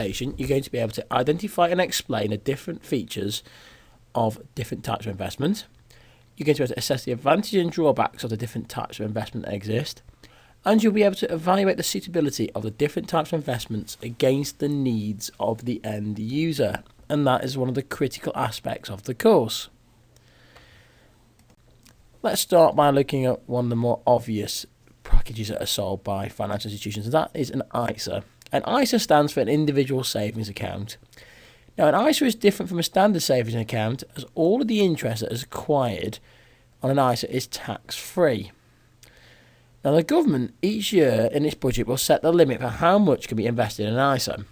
presentation, you're going to be able to identify and explain the different features of different types of investment. You're going to be able to assess the advantages and drawbacks of the different types of investment that exist. And you'll be able to evaluate the suitability of the different types of investments against the needs of the end user. And that is one of the critical aspects of the course. Let's start by looking at one of the more obvious packages that are sold by financial institutions, and that is an ISA. An ISA stands for an individual savings account. Now, an ISA is different from a standard savings account, as all of the interest that is acquired on an ISA is tax-free. Now, the government each year in its budget will set the limit for how much can be invested in an ISA.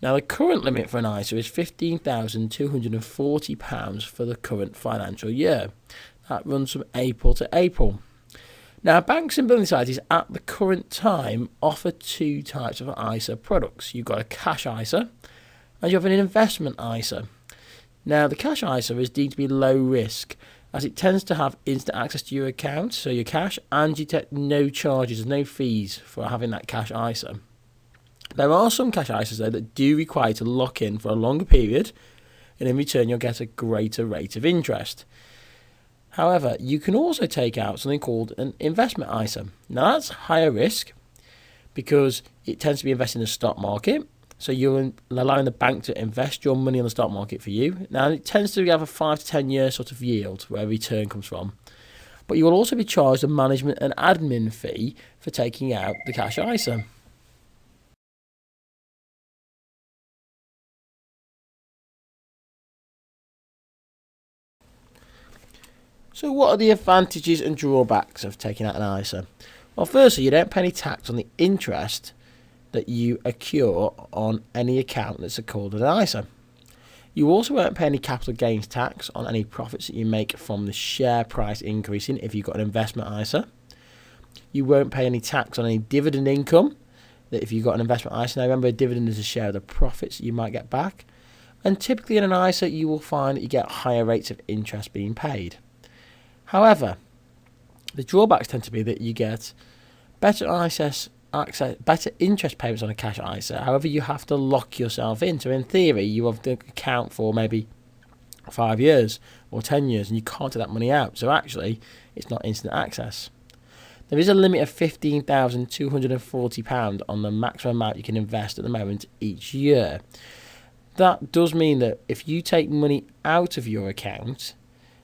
Now, the current limit for an ISA is £15,240 for the current financial year. That runs from April to April. Now, banks and building societies at the current time offer two types of ISA products. You've got a cash ISA and you have an investment ISA. Now, the cash ISA is deemed to be low risk as it tends to have instant access to your account, so your cash, and you take no charges, no fees for having that cash ISA. There are some cash ISAs though that do require you to lock in for a longer period, and in return you'll get a greater rate of interest. However, you can also take out something called an investment ISA. Now, that's higher risk because it tends to be invested in the stock market. So you're allowing the bank to invest your money on the stock market for you. Now, it tends to have a 5 to 10 year sort of yield where return comes from. But you will also be charged a management and admin fee for taking out the cash ISA. So what are the advantages and drawbacks of taking out an ISA? Well, firstly, you don't pay any tax on the interest that you accrue on any account that's called an ISA. You also won't pay any capital gains tax on any profits that you make from the share price increasing if you've got an investment ISA. You won't pay any tax on any dividend income that if you've got an investment ISA. Now, remember, a dividend is a share of the profits that you might get back. And typically in an ISA, you will find that you get higher rates of interest being paid. However, the drawbacks tend to be that you get better interest payments on a cash ISA. However, you have to lock yourself in. So in theory, you have to account for maybe 5 years or 10 years and you can't take that money out. So actually, it's not instant access. There is a limit of £15,240 on the maximum amount you can invest at the moment each year. That does mean that if you take money out of your account,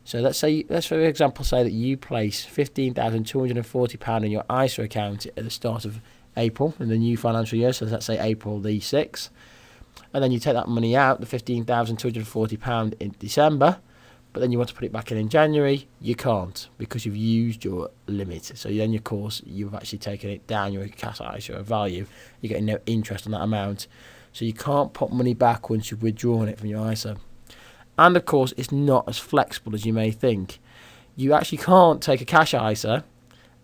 so let's for example say that you place £15,240 in your ISA account at the start of April in the new financial year, so let's say April the 6th, and then you take that money out, the £15,240 in December, but then you want to put it back in January, you can't because you've used your limit. So then, of course, you've actually taken it down, your cash ISA value, you're getting no interest on that amount. So you can't put money back once you've withdrawn it from your ISA. And of course, it's not as flexible as you may think. You actually can't take a cash ISA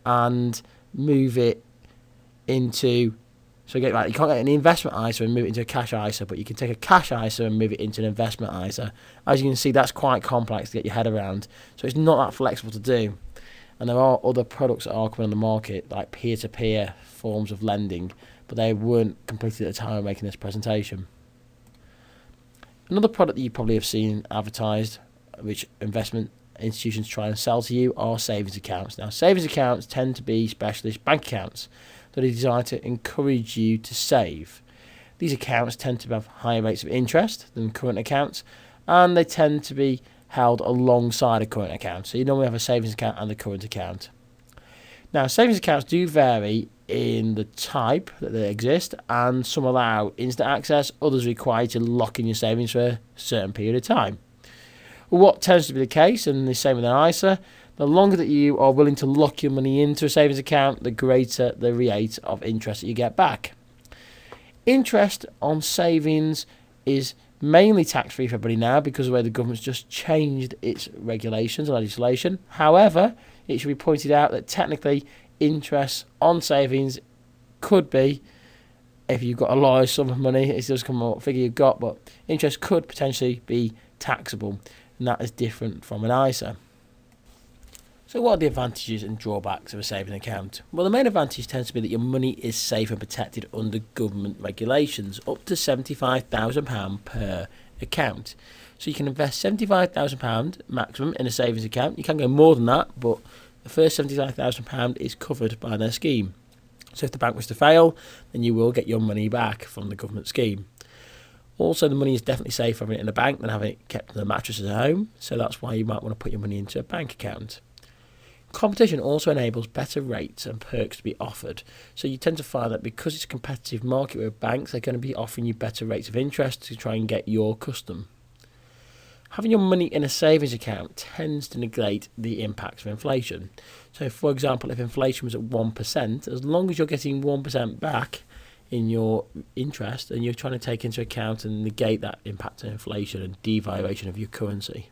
and move it into, you can't get an investment ISA and move it into a cash ISA, but you can take a cash ISA and move it into an investment ISA. As you can see, that's quite complex to get your head around. So it's not that flexible to do. And there are other products that are coming on the market, like peer-to-peer forms of lending, but they weren't completed at the time of making this presentation. Another product that you probably have seen advertised, which investment institutions try and sell to you, are savings accounts. Now, savings accounts tend to be specialist bank accounts that are designed to encourage you to save. These accounts tend to have higher rates of interest than current accounts, and they tend to be held alongside a current account. So you normally have a savings account and a current account. Now, savings accounts do vary in the type that they exist, and some allow instant access, others require you to lock in your savings for a certain period of time. What tends to be the case, and the same with an ISA, the longer that you are willing to lock your money into a savings account, the greater the rate of interest that you get back. Interest on savings is mainly tax-free for everybody now because of the way the government's just changed its regulations and legislation. However, it should be pointed out that technically interest on savings could be, if you've got a large sum of money, it does come up figure you've got, but interest could potentially be taxable, and that is different from an ISA. So what are the advantages and drawbacks of a savings account? Well, the main advantage tends to be that your money is safe and protected under government regulations, up to £75,000 per account. So you can invest £75,000 maximum in a savings account. You can go more than that, but the first £75,000 is covered by their scheme. So if the bank was to fail, then you will get your money back from the government scheme. Also, the money is definitely safer having it in a bank than having it kept in the mattress at home, so that's why you might want to put your money into a bank account. Competition also enables better rates and perks to be offered. So you tend to find that because it's a competitive market with banks, they're going to be offering you better rates of interest to try and get your custom. Having your money in a savings account tends to negate the impacts of inflation. So, for example, if inflation was at 1%, as long as you're getting 1% back in your interest, and you're trying to take into account and negate that impact of inflation and devaluation of your currency.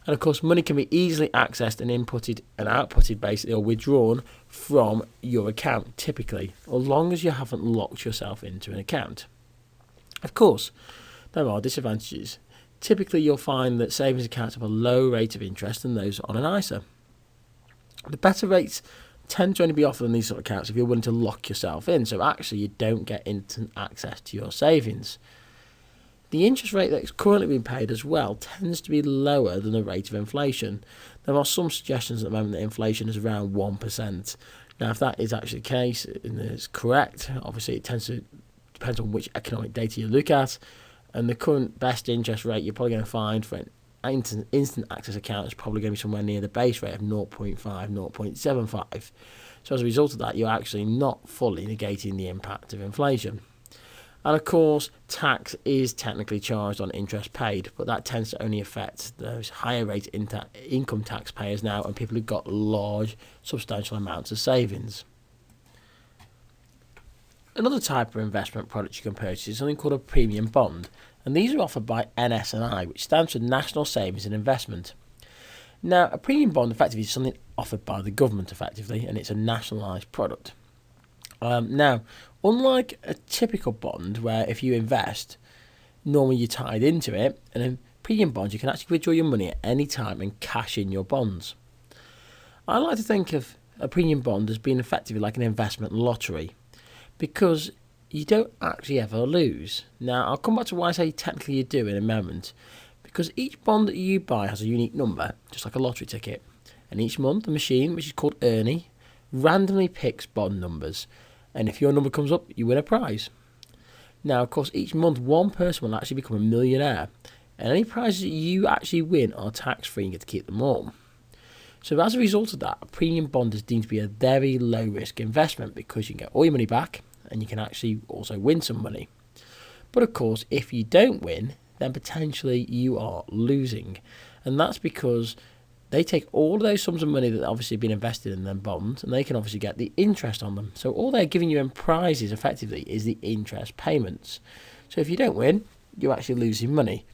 And of course, money can be easily accessed and inputted and outputted basically, or withdrawn from your account typically, as long as you haven't locked yourself into an account. Of course, there are disadvantages. Typically, you'll find that savings accounts have a low rate of interest than those on an ISA. The better rates tend to only be offered on these sort of accounts if you're willing to lock yourself in, so actually you don't get instant access to your savings. The interest rate that's currently being paid as well tends to be lower than the rate of inflation. There are some suggestions at the moment that inflation is around 1%. Now, if that is actually the case and it's correct, obviously it depends on which economic data you look at, and the current best interest rate you're probably going to find for an instant access account is probably going to be somewhere near the base rate of 0.5, 0.75. So as a result of that, you're actually not fully negating the impact of inflation. And of course, tax is technically charged on interest paid, but that tends to only affect those higher rate income tax payers now and people who've got large, substantial amounts of savings. Another type of investment product you can purchase is something called a premium bond, and these are offered by NS&I, which stands for National Savings and Investment. Now, a premium bond effectively is something offered by the government effectively, and it's a nationalised product. Now, unlike a typical bond where if you invest, normally you're tied into it, and in premium bonds you can actually withdraw your money at any time and cash in your bonds. I like to think of a premium bond as being effectively like an investment lottery, because you don't actually ever lose. Now, I'll come back to why I say technically you do in a moment, because each bond that you buy has a unique number, just like a lottery ticket, and each month the machine, which is called Ernie, randomly picks bond numbers, and if your number comes up, you win a prize. Now, of course, each month one person will actually become a millionaire, and any prizes that you actually win are tax-free and you get to keep them all. So as a result of that, a premium bond is deemed to be a very low-risk investment because you can get all your money back and you can actually also win some money. But of course, if you don't win, then potentially you are losing, and that's because they take all of those sums of money that obviously have been invested in them bonds, and they can obviously get the interest on them. So all they're giving you in prizes, effectively, is the interest payments. So if you don't win, you're actually losing money.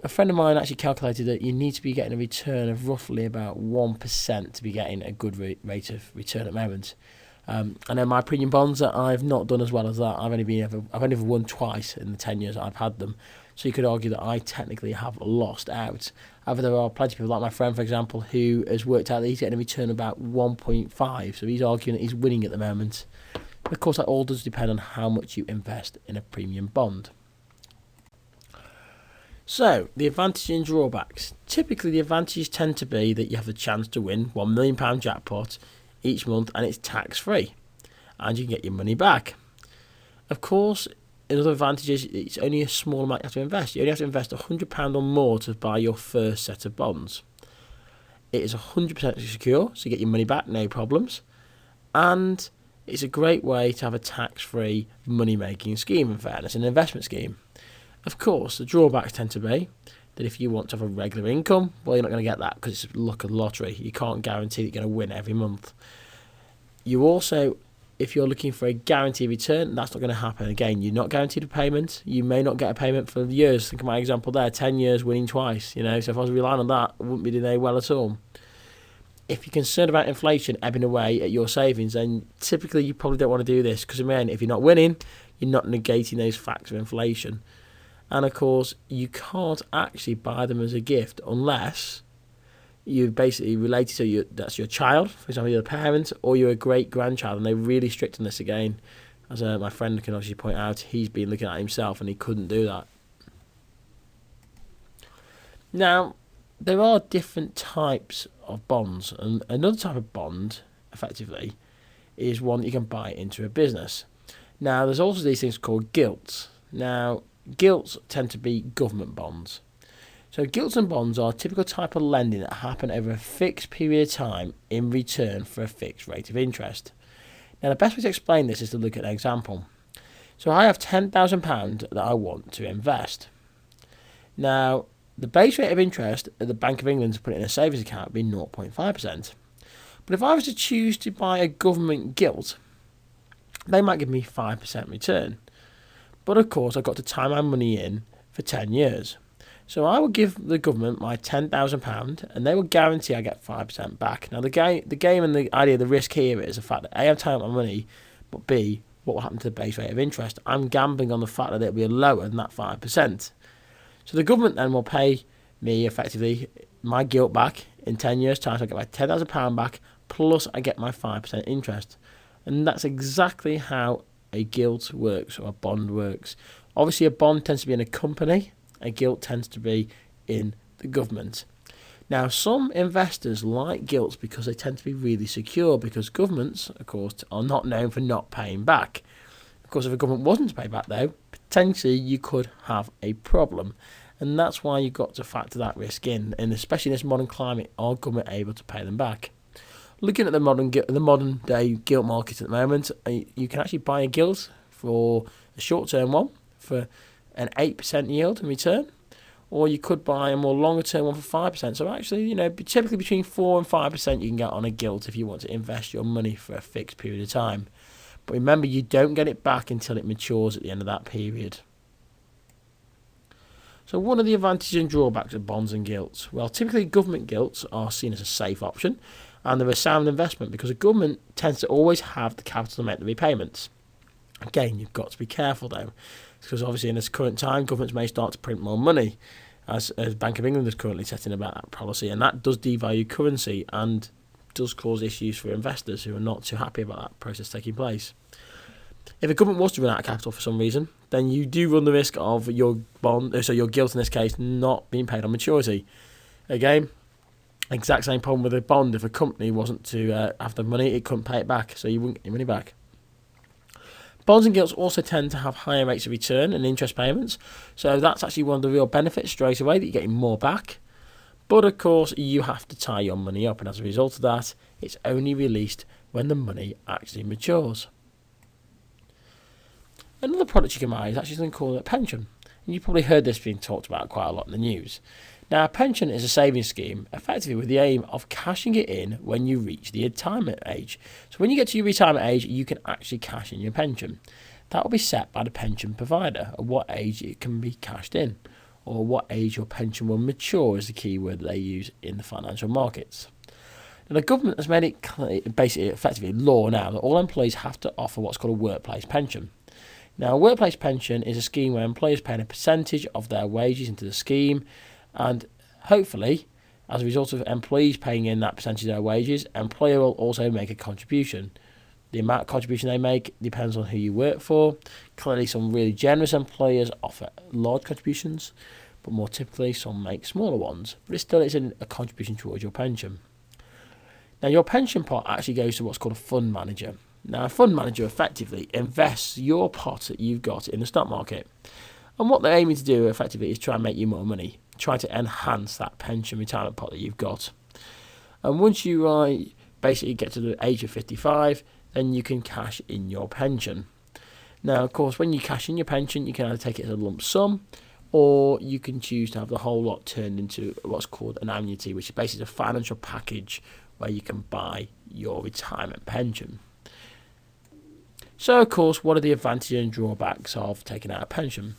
A friend of mine actually calculated that you need to be getting a return of roughly about 1% to be getting a good rate of return at the moment. I know my premium bonds that I've not done as well as that. I've only ever won twice in the 10 years that I've had them. So you could argue that I technically have lost out. However, there are plenty of people like my friend, for example, who has worked out that he's getting a return of about 1.5. So he's arguing that he's winning at the moment. But of course, that all does depend on how much you invest in a premium bond. So, the advantages and drawbacks. Typically, the advantages tend to be that you have the chance to win £1 million jackpot each month, and it's tax-free, and you can get your money back. Of course, another advantage is it's only a small amount you have to invest. You only have to invest £100 or more to buy your first set of bonds. It is 100% secure, so you get your money back, no problems. And it's a great way to have a tax-free money-making scheme, in fairness, an investment scheme. Of course, the drawbacks tend to be that if you want to have a regular income, well, you're not going to get that because it's luck of the lottery. You can't guarantee that you're going to win every month. You also, if you're looking for a guaranteed return, that's not going to happen. Again, you're not guaranteed a payment. You may not get a payment for years. Think of my example there, 10 years winning twice. So if I was relying on that, I wouldn't be doing very well at all. If you're concerned about inflation ebbing away at your savings, then typically you probably don't want to do this because, man, if you're not winning, you're not negating those facts of inflation. And of course, you can't actually buy them as a gift unless you basically related to that's your child, for example, you're the parent, or you're a great-grandchild, and they're really strict on this again. As my friend can obviously point out, he's been looking at himself and he couldn't do that. Now, there are different types of bonds, and another type of bond, effectively, is one that you can buy into a business. Now, there's also these things called gilts. Now, gilts tend to be government bonds. So gilts and bonds are a typical type of lending that happen over a fixed period of time in return for a fixed rate of interest. Now, the best way to explain this is to look at an example. So I have £10,000 that I want to invest. Now, the base rate of interest at the Bank of England to put it in a savings account would be 0.5%. But if I was to choose to buy a government gilt, they might give me 5% return. But of course, I've got to tie my money in for 10 years. So I will give the government my £10,000 and they will guarantee I get 5% back. Now, the game and the idea of the risk here is the fact that A, I'm tying up my money, but B, what will happen to the base rate of interest? I'm gambling on the fact that it will be lower than that 5%. So the government then will pay me effectively my gilt back in 10 years' time. So I get my £10,000 back, plus I get my 5% interest. And that's exactly how a gilt works or a bond works. Obviously, a bond tends to be in a company. A gilt tends to be in the government. Now, some investors like gilts because they tend to be really secure, because governments, of course, are not known for not paying back. Of course, if a government wasn't to pay back, though, potentially you could have a problem. And that's why you've got to factor that risk in. And especially in this modern climate, are government able to pay them back? Looking at the modern day gilt market at the moment, you can actually buy a gilt for a short-term one for an 8% yield in return, or you could buy a more longer-term one for 5%. So actually, typically between 4 and 5% you can get on a gilt if you want to invest your money for a fixed period of time. But remember, you don't get it back until it matures at the end of that period. So what are the advantages and drawbacks of bonds and gilts? Well, typically government gilts are seen as a safe option, and they're a sound investment because the government tends to always have the capital to make the repayments. Again, you've got to be careful though, because obviously in this current time, governments may start to print more money, as Bank of England is currently setting about that policy, and that does devalue currency and does cause issues for investors who are not too happy about that process taking place. If a government was to run out of capital for some reason, then you do run the risk of your bond, so your gilt in this case, not being paid on maturity. Again, exact same problem with a bond. If a company wasn't to have the money, it couldn't pay it back, so you wouldn't get your money back. Bonds and gilts also tend to have higher rates of return and interest payments, so that's actually one of the real benefits straight away, that you're getting more back. But of course, you have to tie your money up, and as a result of that, it's only released when the money actually matures. Another product you can buy is actually something called a pension. And you've probably heard this being talked about quite a lot in the news. Now, a pension is a savings scheme, effectively with the aim of cashing it in when you reach the retirement age. So when you get to your retirement age, you can actually cash in your pension. That will be set by the pension provider, at what age it can be cashed in, or what age your pension will mature is the key word they use in the financial markets. Now, the government has made it clear, basically effectively law now, that all employees have to offer what's called a workplace pension. Now, a workplace pension is a scheme where employers pay a percentage of their wages into the scheme, and hopefully, as a result of employees paying in that percentage of their wages, employer will also make a contribution. The amount of contribution they make depends on who you work for. Clearly, some really generous employers offer large contributions, but more typically, some make smaller ones. But it still is a contribution towards your pension. Now, your pension pot actually goes to what's called a fund manager. Now, a fund manager effectively invests your pot that you've got in the stock market. And what they're aiming to do effectively is try and make you more money, try to enhance that pension retirement pot that you've got. And once you basically get to the age of 55, then you can cash in your pension. Now, of course, when you cash in your pension, you can either take it as a lump sum, or you can choose to have the whole lot turned into what's called an annuity, which is basically a financial package where you can buy your retirement pension. So, of course, what are the advantages and drawbacks of taking out a pension?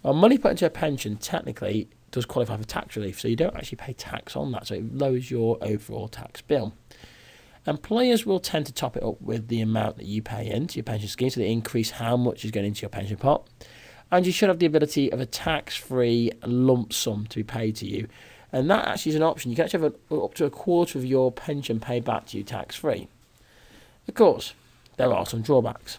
Well, money put into a pension technically does qualify for tax relief, so you don't actually pay tax on that, so it lowers your overall tax bill. Employers will tend to top it up with the amount that you pay into your pension scheme, so they increase how much is going into your pension pot. And you should have the ability of a tax-free lump sum to be paid to you. And that actually is an option. You can actually have up to a quarter of your pension paid back to you tax-free. Of course, there are some drawbacks.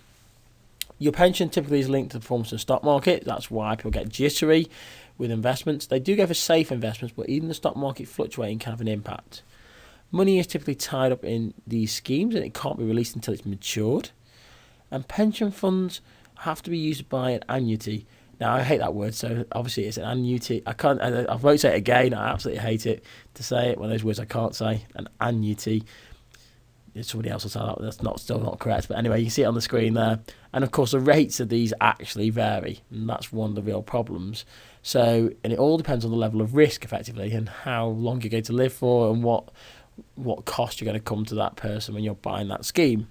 Your pension typically is linked to the performance of the stock market. That's why people get jittery with investments. They do go for safe investments, but even the stock market fluctuating can have an impact. Money is typically tied up in these schemes and it can't be released until it's matured. And pension funds have to be used by an annuity. Now, I hate that word, so obviously it's an annuity. I won't say it again. I absolutely hate it to say it. One of those words I can't say, an annuity. Somebody else will say that, that's still not correct. But anyway, you can see it on the screen there. And of course, the rates of these actually vary. And that's one of the real problems. So, and it all depends on the level of risk, effectively, and how long you're going to live for and what cost you're going to come to that person when you're buying that scheme.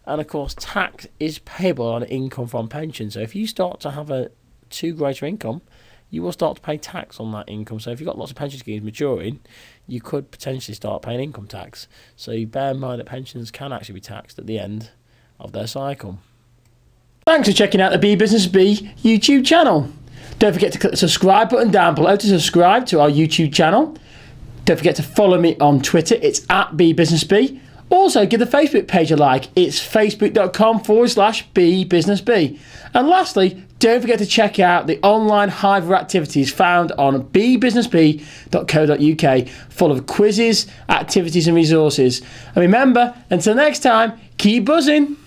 And of course, tax is payable on income from pension. So if you start to have a too greater income, you will start to pay tax on that income. So if you've got lots of pension schemes maturing, you could potentially start paying income tax. So you bear in mind that pensions can actually be taxed at the end of their cycle. Thanks for checking out the BeeBusinessBee YouTube channel. Don't forget to click the subscribe button down below to subscribe to our YouTube channel. Don't forget to follow me on Twitter. It's @BeeBusinessBee. Also, give the Facebook page a like. It's facebook.com/BeeBusinessBee. And lastly, don't forget to check out the online hive of activities found on BeeBusinessBee.co.uk, full of quizzes, activities and resources. And remember, until next time, keep buzzing.